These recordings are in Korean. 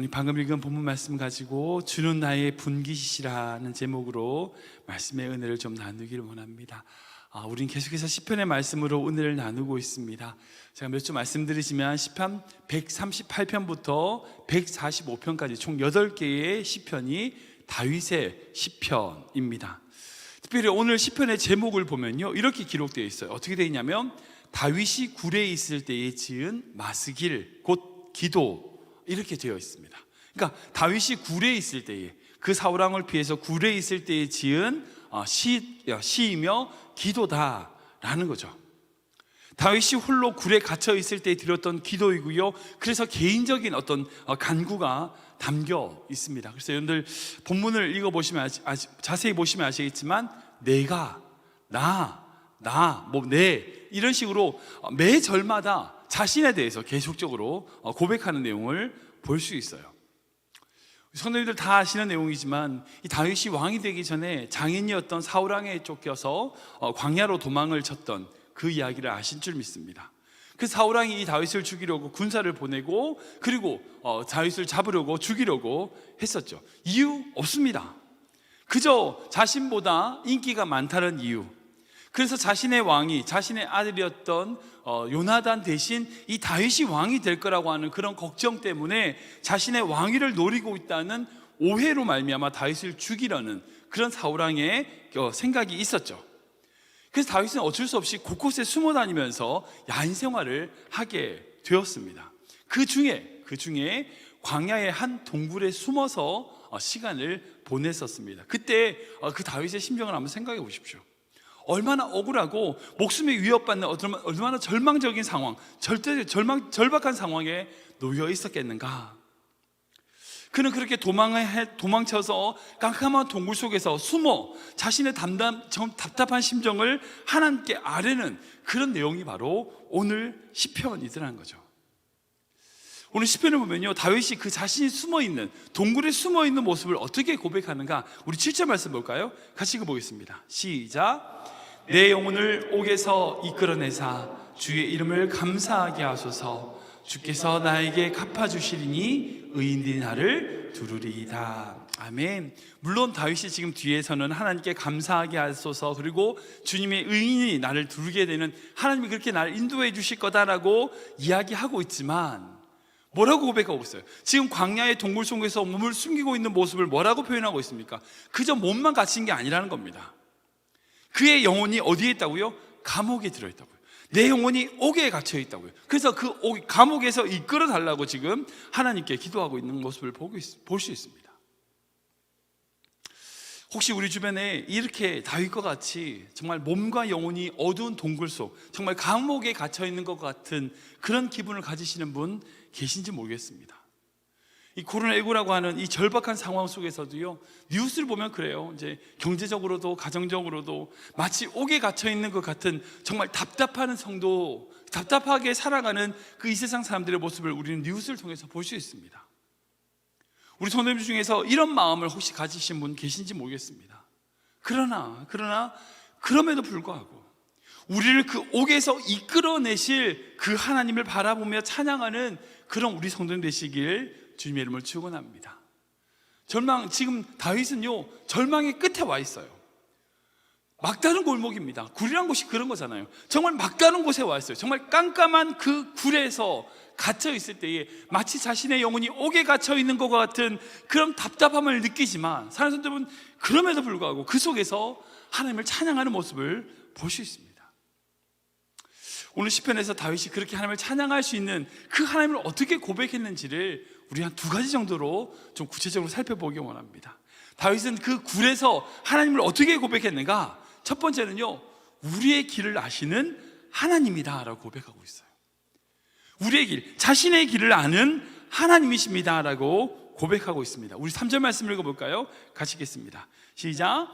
우리 방금 읽은 본문 말씀 가지고 주는 나의 분깃이라는 제목으로 말씀의 은혜를 좀 나누기를 원합니다. 우린 계속해서 시편의 말씀으로 은혜를 나누고 있습니다. 제가 몇 주 말씀드리지만 시편 138편부터 145편까지 총 8개의 시편이 다윗의 시편입니다. 특별히 오늘 시편의 제목을 보면요, 이렇게 기록되어 있어요. 어떻게 되어 있냐면 다윗이 굴에 있을 때에 지은 마스길 곧 기도, 이렇게 되어 있습니다. 그러니까 다윗이 굴에 있을 때에, 그 사울왕을 피해서 굴에 있을 때에 지은 시이며 기도다라는 거죠. 다윗이 홀로 굴에 갇혀 있을 때 드렸던 기도이고요, 그래서 개인적인 어떤 간구가 담겨 있습니다. 그래서 여러분들 본문을 읽어보시면 자세히 보시면 아시겠지만 내가, 내 이런 식으로 매 절마다 자신에 대해서 계속적으로 고백하는 내용을 볼 수 있어요. 성도님들 다 아시는 내용이지만 이 다윗이 왕이 되기 전에 장인이었던 사울왕에 쫓겨서 광야로 도망을 쳤던 그 이야기를 아신 줄 믿습니다. 그 사울왕이 이 다윗을 죽이려고 군사를 보내고, 그리고 다윗을 잡으려고 죽이려고 했었죠. 이유 없습니다. 그저 자신보다 인기가 많다는 이유. 그래서 자신의 왕이 자신의 아들이었던 요나단 대신 이 다윗이 왕이 될 거라고 하는 그런 걱정 때문에 자신의 왕위를 노리고 있다는 오해로 말미암아 다윗을 죽이려는 그런 사울왕의 생각이 있었죠. 그래서 다윗은 어쩔 수 없이 곳곳에 숨어 다니면서 야인 생활을 하게 되었습니다. 그 중에 광야의 한 동굴에 숨어서 시간을 보냈었습니다. 그때 그 다윗의 심정을 한번 생각해 보십시오. 얼마나 억울하고 목숨이 위협받는 얼마나 절망적인 상황, 절박한 상황에 놓여 있었겠는가. 그는 그렇게 도망쳐서 깜깜한 동굴 속에서 숨어 자신의 답답한 심정을 하나님께 아뢰는 그런 내용이 바로 오늘 시편이더라는 거죠. 오늘 시편을 보면요, 다윗이 그 자신이 숨어있는 동굴에 숨어있는 모습을 어떻게 고백하는가. 우리 7절 말씀 볼까요? 같이 읽어보겠습니다. 시작. 내 영혼을 옥에서 이끌어내사 주의 이름을 감사하게 하소서. 주께서 나에게 갚아주시리니 의인들이 나를 두루리이다. 아멘. 물론 다윗이 지금 뒤에서는 하나님께 감사하게 하소서, 그리고 주님의 의인이 나를 두르게 되는, 하나님이 그렇게 나를 인도해 주실 거다라고 이야기하고 있지만 뭐라고 고백하고 있어요? 지금 광야의 동굴 속에서 몸을 숨기고 있는 모습을 뭐라고 표현하고 있습니까? 그저 몸만 갇힌 게 아니라는 겁니다. 그의 영혼이 어디에 있다고요? 감옥에 들어있다고요. 내 영혼이 옥에 갇혀 있다고요. 그래서 그 감옥에서 이끌어 달라고 지금 하나님께 기도하고 있는 모습을 볼 수 있습니다. 혹시 우리 주변에 이렇게 다윗과 같이 정말 몸과 영혼이 어두운 동굴 속, 정말 감옥에 갇혀 있는 것 같은 그런 기분을 가지시는 분 계신지 모르겠습니다. 이 코로나19라고 하는 이 절박한 상황 속에서도요, 뉴스를 보면 그래요. 이제 경제적으로도 가정적으로도 마치 옥에 갇혀 있는 것 같은 정말 답답한 성도, 답답하게 살아가는 그 이 세상 사람들의 모습을 우리는 뉴스를 통해서 볼 수 있습니다. 우리 성도님 중에서 이런 마음을 혹시 가지신 분 계신지 모르겠습니다. 그럼에도 불구하고 우리를 그 옥에서 이끌어내실 그 하나님을 바라보며 찬양하는 그런 우리 성도님 되시길 주님의 이름을 축원합니다. 지금 다윗은요, 절망의 끝에 와 있어요. 막다른 골목입니다. 굴이란 곳이 그런 거잖아요. 정말 막다른 곳에 와 있어요. 정말 깜깜한 그 굴에서 갇혀 있을 때에 마치 자신의 영혼이 옥에 갇혀 있는 것 같은 그런 답답함을 느끼지만, 사랑하는 여러분, 그럼에도 불구하고 그 속에서 하나님을 찬양하는 모습을 볼 수 있습니다. 오늘 시편에서 다윗이 그렇게 하나님을 찬양할 수 있는 그 하나님을 어떻게 고백했는지를 우리 한 2가지 정도로 좀 구체적으로 살펴보기 원합니다. 다윗은 그 굴에서 하나님을 어떻게 고백했는가? 첫 번째는요, 우리의 길을 아시는 하나님이다 라고 고백하고 있어요. 우리의 길, 자신의 길을 아는 하나님이십니다 라고 고백하고 있습니다. 우리 3절 말씀 읽어볼까요? 같이 읽겠습니다. 시작.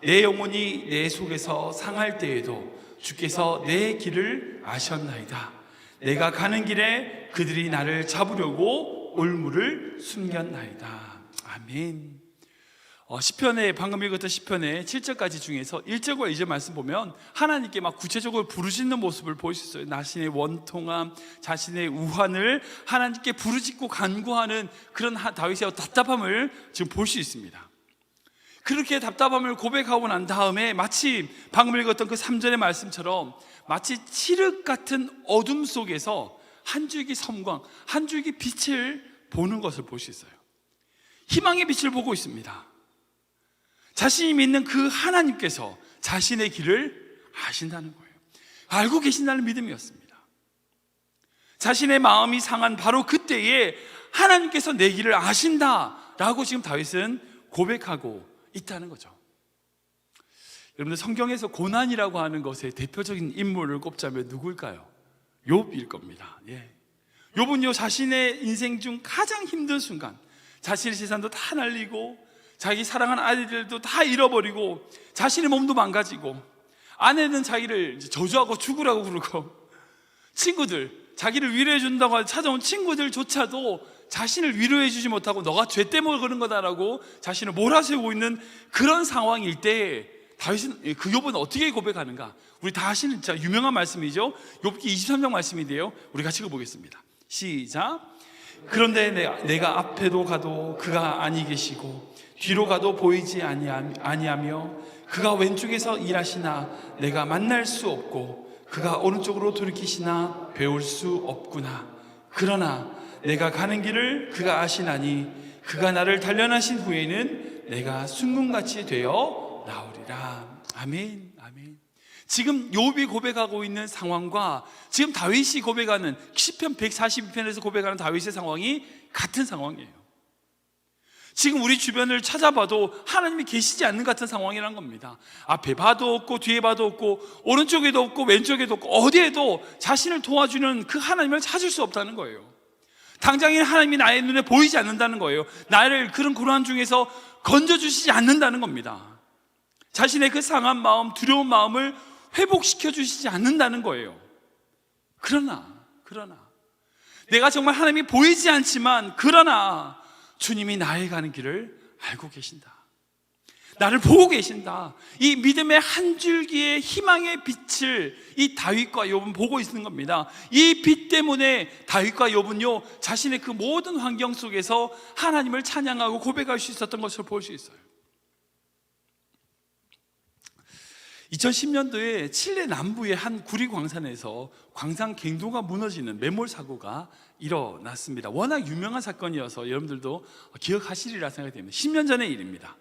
내 영혼이 내 속에서 상할 때에도 주께서 내 길을 아셨나이다. 내가 가는 길에 그들이 나를 잡으려고 올무를 숨겼나이다. 아멘. 시편에 방금 읽었던 시편의 7절까지 중에서 1절과 2절 말씀 보면 하나님께 막 구체적으로 부르짖는 모습을 볼 수 있어요. 자신의 원통함, 자신의 우환을 하나님께 부르짖고 간구하는 그런 다윗의 답답함을 지금 볼 수 있습니다. 그렇게 답답함을 고백하고 난 다음에 마치 방금 읽었던 그 3절의 말씀처럼 마치 칠흑 같은 어둠 속에서 한 줄기 섬광, 한 줄기 빛을 보는 것을 볼 수 있어요. 희망의 빛을 보고 있습니다. 자신이 믿는 그 하나님께서 자신의 길을 아신다는 거예요. 알고 계신다는 믿음이었습니다. 자신의 마음이 상한 바로 그때에 하나님께서 내 길을 아신다라고 지금 다윗은 고백하고 있다는 거죠. 여러분들, 성경에서 고난이라고 하는 것의 대표적인 인물을 꼽자면 누구일까요? 욥일 겁니다. 욥은요, 자신의 인생 중 가장 힘든 순간, 자신의 재산도 다 날리고 자기 사랑하는 아이들도 다 잃어버리고 자신의 몸도 망가지고 아내는 자기를 저주하고 죽으라고 그러고 친구들, 자기를 위로해 준다고 찾아온 친구들조차도 자신을 위로해 주지 못하고 너가 죄 때문에 그런 거다라고 자신을 몰아세우고 있는 그런 상황일 때 다윗은, 그 욥은 어떻게 고백하는가? 우리 다 아시는 진짜 유명한 말씀이죠. 욥기 23장 말씀인데요, 우리 같이 읽어보겠습니다. 시작. 그런데 내가 앞에도 가도 그가 아니 계시고 뒤로 가도 보이지 아니하며 그가 왼쪽에서 일하시나 내가 만날 수 없고 그가 오른쪽으로 돌이키시나 배울 수 없구나. 그러나 내가 가는 길을 그가 아시나니 그가 나를 단련하신 후에는 내가 순금같이 되어 나오리라. 아멘, 아멘. 지금 욥이 고백하고 있는 상황과 지금 다윗이 고백하는 시편 142편에서 고백하는 다윗의 상황이 같은 상황이에요. 지금 우리 주변을 찾아봐도 하나님이 계시지 않는 같은 상황이란 겁니다. 앞에 봐도 없고 뒤에 봐도 없고 오른쪽에도 없고 왼쪽에도 없고 어디에도 자신을 도와주는 그 하나님을 찾을 수 없다는 거예요. 당장에 하나님이 나의 눈에 보이지 않는다는 거예요. 나를 그런 고난 중에서 건져주시지 않는다는 겁니다. 자신의 그 상한 마음, 두려운 마음을 회복시켜 주시지 않는다는 거예요. 그러나 내가 정말 하나님이 보이지 않지만 그러나 주님이 나의 가는 길을 알고 계신다. 나를 보고 계신다. 이 믿음의 한 줄기의 희망의 빛을 이 다윗과 욥은 보고 있는 겁니다. 이 빛 때문에 다윗과 욥은요, 자신의 그 모든 환경 속에서 하나님을 찬양하고 고백할 수 있었던 것을 볼 수 있어요. 2010년도에 칠레 남부의 한 구리 광산에서 광산 갱도가 무너지는 매몰 사고가 일어났습니다. 워낙 유명한 사건이어서 여러분들도 기억하시리라 생각됩니다. 10년 전의 일입니다.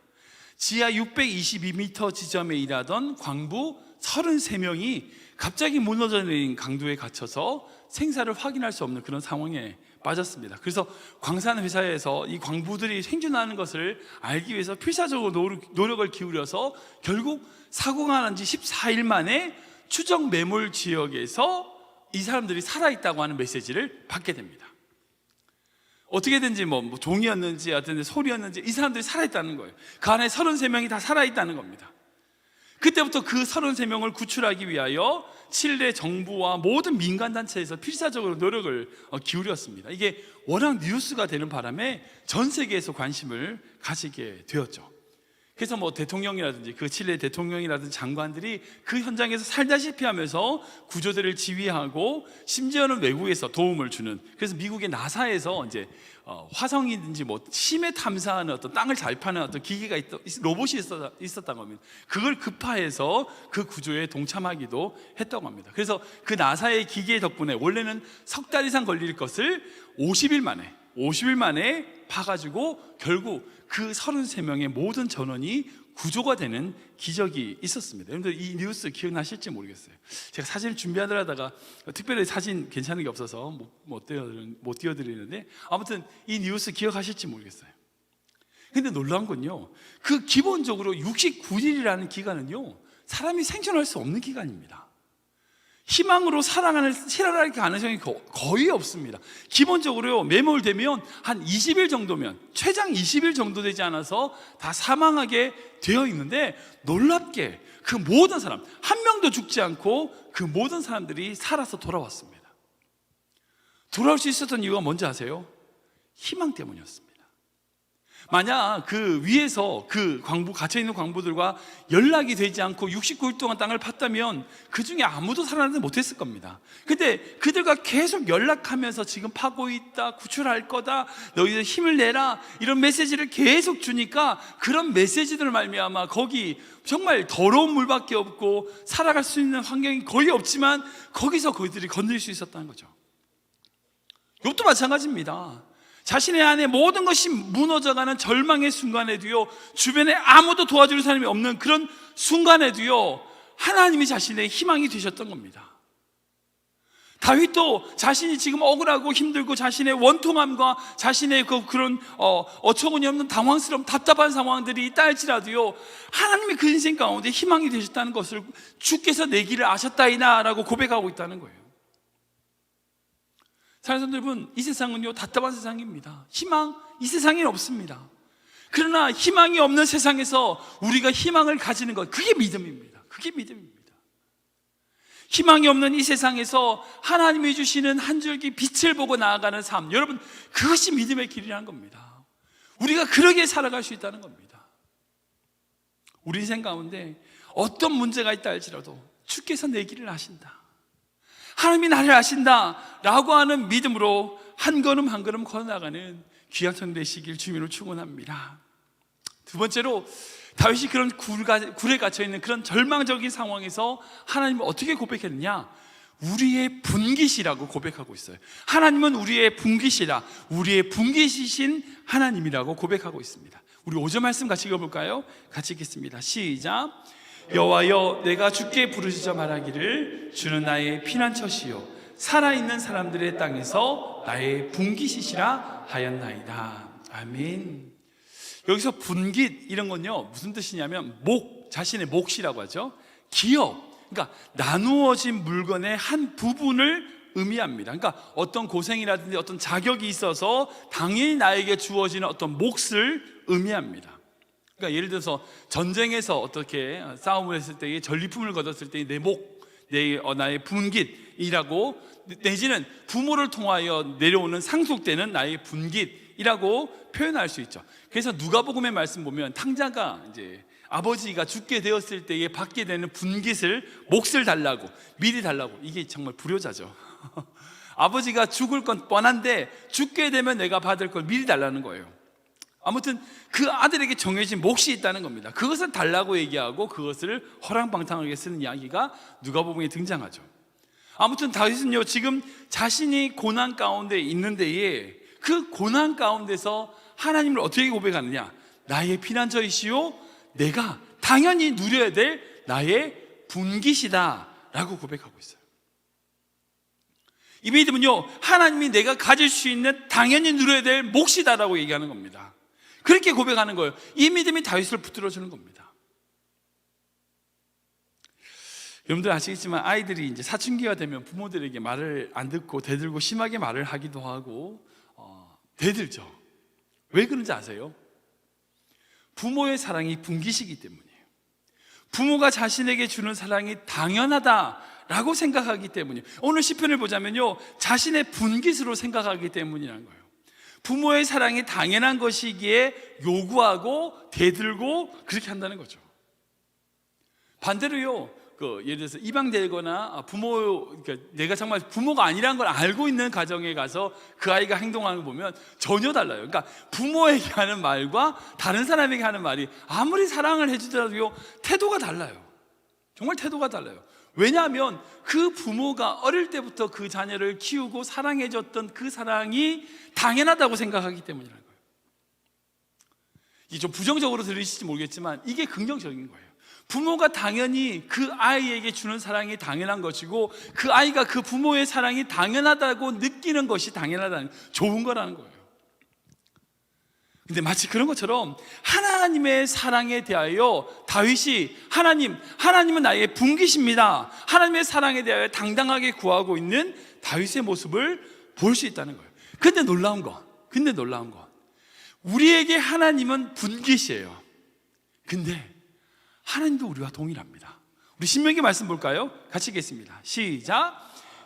지하 622m 지점에 일하던 광부 33명이 갑자기 무너져 내린 강도에 갇혀서 생사를 확인할 수 없는 그런 상황에 빠졌습니다. 그래서 광산 회사에서 이 광부들이 생존하는 것을 알기 위해서 필사적으로 노력을 기울여서 결국 사고가 난 지 14일 만에 추정 매몰 지역에서 이 사람들이 살아있다고 하는 메시지를 받게 됩니다. 어떻게든지 뭐 종이었는지 어떤 소리였는지 이 사람들이 살아있다는 거예요. 그 안에 33명이 다 살아있다는 겁니다. 그때부터 그 33명을 구출하기 위하여 칠레 정부와 모든 민간단체에서 필사적으로 노력을 기울였습니다. 이게 워낙 뉴스가 되는 바람에 전 세계에서 관심을 가지게 되었죠. 그래서 뭐 대통령이라든지 그 칠레 대통령이라든지 장관들이 그 현장에서 살다시피 하면서 구조대를 지휘하고 심지어는 외국에서 도움을 주는, 그래서 미국의 나사에서 이제 화성이든지 뭐 심해 탐사하는 어떤 땅을 잘 파는 어떤 기계가 로봇이 있었다고 합니다. 그걸 급파해서 그 구조에 동참하기도 했다고 합니다. 그래서 그 나사의 기계 덕분에 원래는 석 달 이상 걸릴 것을 50일 만에 파가지고 결국 그 33명의 모든 전원이 구조가 되는 기적이 있었습니다. 여러분들 이 뉴스 기억나실지 모르겠어요. 제가 사진을 준비하다가 특별히 사진 괜찮은 게 없어서 못 띄워드리는데 아무튼 이 뉴스 기억하실지 모르겠어요. 근데 놀라운 건요, 그 기본적으로 69일이라는 기간은요 사람이 생존할 수 없는 기간입니다. 희망으로 살아갈 가능성이 거의 없습니다. 기본적으로 매몰되면 한 20일 정도면, 최장 20일 정도 되지 않아서 다 사망하게 되어 있는데 놀랍게 그 모든 사람 한 명도 죽지 않고 그 모든 사람들이 살아서 돌아왔습니다. 돌아올 수 있었던 이유가 뭔지 아세요? 희망 때문이었습니다. 만약 그 위에서 그 광부, 갇혀있는 광부들과 연락이 되지 않고 69일 동안 땅을 팠다면 그 중에 아무도 살아나지 못했을 겁니다. 근데 그들과 계속 연락하면서 지금 파고 있다, 구출할 거다, 너희들 힘을 내라, 이런 메시지를 계속 주니까 그런 메시지들을 말미암아 거기 정말 더러운 물밖에 없고 살아갈 수 있는 환경이 거의 없지만 거기서 그들이 건들 수 있었다는 거죠. 욥도 마찬가지입니다. 자신의 안에 모든 것이 무너져가는 절망의 순간에도요, 주변에 아무도 도와줄 사람이 없는 그런 순간에도요, 하나님이 자신의 희망이 되셨던 겁니다. 다윗도 자신이 지금 억울하고 힘들고 자신의 원통함과 자신의 그런 어처구니 없는 당황스러운 답답한 상황들이 있다 할지라도요, 하나님이 그 인생 가운데 희망이 되셨다는 것을 주께서 내 길을 아셨다이나 라고 고백하고 있다는 거예요. 사랑하는 여러분, 이 세상은요 답답한 세상입니다. 희망, 이 세상에는 없습니다. 그러나 희망이 없는 세상에서 우리가 희망을 가지는 것, 그게 믿음입니다. 그게 믿음입니다. 희망이 없는 이 세상에서 하나님이 주시는 한 줄기 빛을 보고 나아가는 삶, 여러분, 그것이 믿음의 길이라는 겁니다. 우리가 그러게 살아갈 수 있다는 겁니다. 우리 인생 가운데 어떤 문제가 있다 할지라도 주께서 내 길을 아신다, 하나님이 나를 아신다 라고 하는 믿음으로 한 걸음 한 걸음 걸어나가는 귀한 되시길 주님으로 축원합니다. 두 번째로, 다윗이 그런 굴에 갇혀있는 그런 절망적인 상황에서 하나님을 어떻게 고백했느냐? 우리의 분깃이라고 고백하고 있어요. 하나님은 우리의 분깃이라, 우리의 분깃이신 하나님이라고 고백하고 있습니다. 우리 5절 말씀 같이 읽어볼까요? 같이 읽겠습니다. 시작. 여호와여, 내가 주께 부르짖어 말하기를 주는 나의 피난처시요 살아있는 사람들의 땅에서 나의 분깃이시라 하였나이다. 아멘. 여기서 분깃, 이런 건요 무슨 뜻이냐면 목, 자신의 몫이라고 하죠. 기업, 그러니까 나누어진 물건의 한 부분을 의미합니다. 그러니까 어떤 고생이라든지 어떤 자격이 있어서 당연히 나에게 주어지는 어떤 몫을 의미합니다. 그러니까 예를 들어서 전쟁에서 어떻게 싸움을 했을 때에 전리품을 거뒀을 때 내 목, 나의 분깃이라고, 내지는 부모를 통하여 내려오는 상속되는 나의 분깃이라고 표현할 수 있죠. 그래서 누가복음의 말씀 보면 탕자가 이제 아버지가 죽게 되었을 때에 받게 되는 분깃을, 몫을 달라고, 미리 달라고, 이게 정말 불효자죠. 아버지가 죽을 건 뻔한데 죽게 되면 내가 받을 걸 미리 달라는 거예요. 아무튼 그 아들에게 정해진 몫이 있다는 겁니다. 그것을 달라고 얘기하고 그것을 허랑방탕하게 쓰는 이야기가 누가복음에 등장하죠. 아무튼 다윗은요 지금 자신이 고난 가운데 있는 데에 그 고난 가운데서 하나님을 어떻게 고백하느냐? 나의 피난처이시오, 내가 당연히 누려야 될 나의 분깃이다 라고 고백하고 있어요. 이 믿음은요 하나님이 내가 가질 수 있는 당연히 누려야 될 몫이다 라고 얘기하는 겁니다. 그렇게 고백하는 거예요. 이 믿음이 다윗을 붙들어주는 겁니다. 여러분들 아시겠지만 아이들이 이제 사춘기가 되면 부모들에게 말을 안 듣고 대들고 심하게 말을 하기도 하고 대들죠. 왜 그런지 아세요? 부모의 사랑이 분깃이기 때문이에요. 부모가 자신에게 주는 사랑이 당연하다라고 생각하기 때문이에요. 오늘 시편을 보자면요 자신의 분깃으로 생각하기 때문이라는 거예요. 부모의 사랑이 당연한 것이기에 요구하고 대들고 그렇게 한다는 거죠. 반대로요, 예를 들어서 입양되거나 그러니까 내가 정말 부모가 아니라는 걸 알고 있는 가정에 가서 그 아이가 행동하는 거 보면 전혀 달라요. 그러니까 부모에게 하는 말과 다른 사람에게 하는 말이 아무리 사랑을 해주더라도요 태도가 달라요. 정말 태도가 달라요. 왜냐하면 그 부모가 어릴 때부터 그 자녀를 키우고 사랑해줬던 그 사랑이 당연하다고 생각하기 때문이라는 거예요. 이게 좀 부정적으로 들리실지 모르겠지만 이게 긍정적인 거예요. 부모가 당연히 그 아이에게 주는 사랑이 당연한 것이고 그 아이가 그 부모의 사랑이 당연하다고 느끼는 것이 당연하다는, 좋은 거라는 거예요. 근데 마치 그런 것처럼 하나님의 사랑에 대하여 다윗이 하나님은 나의 분깃입니다, 하나님의 사랑에 대하여 당당하게 구하고 있는 다윗의 모습을 볼 수 있다는 거예요. 근데 놀라운 건 우리에게 하나님은 분깃이에요. 근데 하나님도 우리와 동일합니다. 우리 신명기 말씀 볼까요? 같이 읽겠습니다. 시작.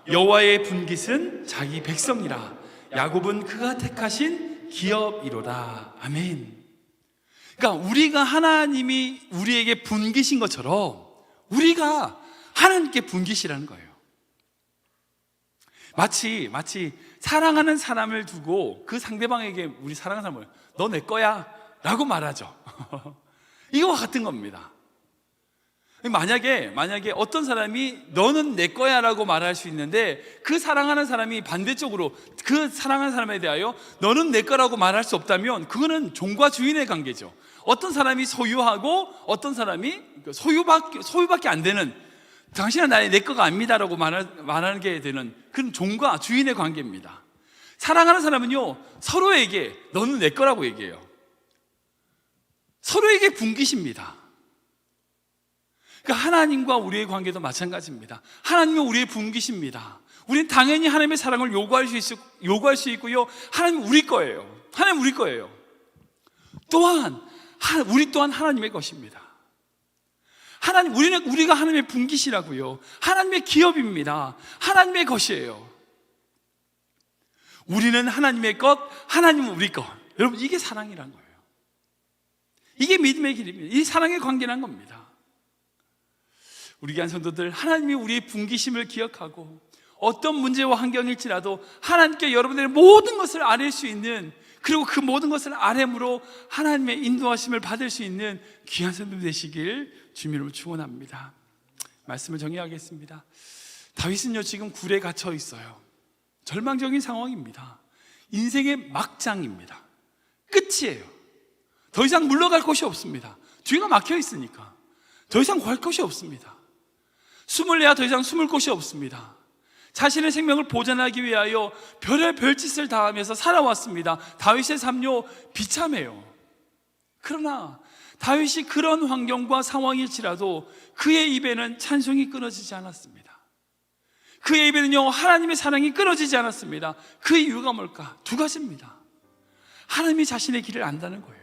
여호와의 분깃은 자기 백성이라 야곱은 그가 택하신 기업이로다. 아멘. 그러니까 우리가 하나님이 우리에게 분기신 것처럼 우리가 하나님께 분기시라는 거예요. 마치 사랑하는 사람을 두고 그 상대방에게 우리 사랑하는 사람을 너 내 거야 라고 말하죠. 이거와 같은 겁니다. 만약에 어떤 사람이 너는 내 거야 라고 말할 수 있는데 그 사랑하는 사람이 반대쪽으로 그 사랑하는 사람에 대하여 너는 내 거라고 말할 수 없다면 그거는 종과 주인의 관계죠. 어떤 사람이 소유하고 어떤 사람이 소유밖에 안 되는, 당신은 내 거가 아닙니다라고 말하는 게 되는 그런 종과 주인의 관계입니다. 사랑하는 사람은요, 서로에게 너는 내 거라고 얘기해요. 서로에게 분기십니다. 그러니까 하나님과 우리의 관계도 마찬가지입니다. 하나님은 우리의 분기십니다. 우리는 당연히 하나님의 사랑을 요구할 수 있고요, 하나님은 우리 거예요. 하나님 우리 거예요. 또한 우리 또한 하나님의 것입니다. 우리가 하나님의 분기시라고요. 하나님의 기업입니다. 하나님의 것이에요. 우리는 하나님의 것, 하나님은 우리 것. 여러분, 이게 사랑이란 거예요. 이게 믿음의 길입니다. 이 사랑의 관계란 겁니다. 우리 귀한 성도들, 하나님이 우리의 분기심을 기억하고 어떤 문제와 환경일지라도 하나님께 여러분들의 모든 것을 아뢰 수 있는, 그리고 그 모든 것을 아뢰므로 하나님의 인도하심을 받을 수 있는 귀한 성도 되시길 주님으로 축원합니다. 말씀을 정리하겠습니다. 다윗은요, 지금 굴에 갇혀 있어요. 절망적인 상황입니다. 인생의 막장입니다. 끝이에요. 더 이상 물러갈 곳이 없습니다. 뒤가 막혀 있으니까 더 이상 갈 곳이 없습니다. 숨을 내야 더 이상 숨을 곳이 없습니다. 자신의 생명을 보존하기 위하여 별의 별짓을 다하면서 살아왔습니다. 다윗의 삶요, 비참해요. 그러나 다윗이 그런 환경과 상황일지라도 그의 입에는 찬송이 끊어지지 않았습니다. 그의 입에는요, 하나님의 사랑이 끊어지지 않았습니다. 그 이유가 뭘까? 두 가지입니다. 하나님이 자신의 길을 안다는 거예요.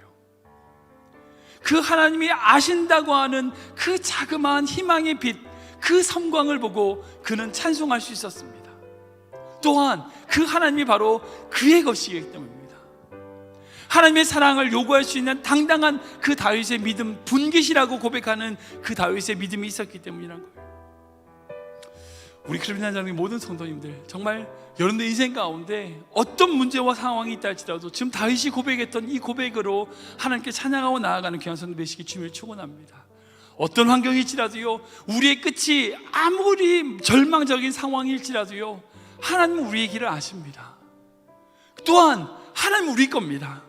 그 하나님이 아신다고 하는 그 자그마한 희망의 빛, 그 섬광을 보고 그는 찬송할 수 있었습니다. 또한 그 하나님이 바로 그의 것이기 때문입니다. 하나님의 사랑을 요구할 수 있는 당당한 그 다윗의 믿음, 분깃이라고 고백하는 그 다윗의 믿음이 있었기 때문이라는 거예요. 우리 크리스찬 모든 성도님들, 정말 여러분들 인생 가운데 어떤 문제와 상황이 있다 할지라도 지금 다윗이 고백했던 이 고백으로 하나님께 찬양하고 나아가는 귀한 성도 되시기 주님을 축원합니다. 어떤 환경일지라도요, 우리의 끝이 아무리 절망적인 상황일지라도요, 하나님은 우리의 길을 아십니다. 또한 하나님은 우리 겁니다.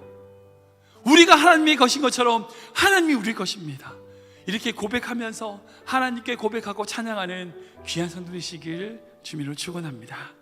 우리가 하나님의 것인 것처럼 하나님이 우리 것입니다. 이렇게 고백하면서 하나님께 고백하고 찬양하는 귀한 성도 되시길 주님으로 축원합니다.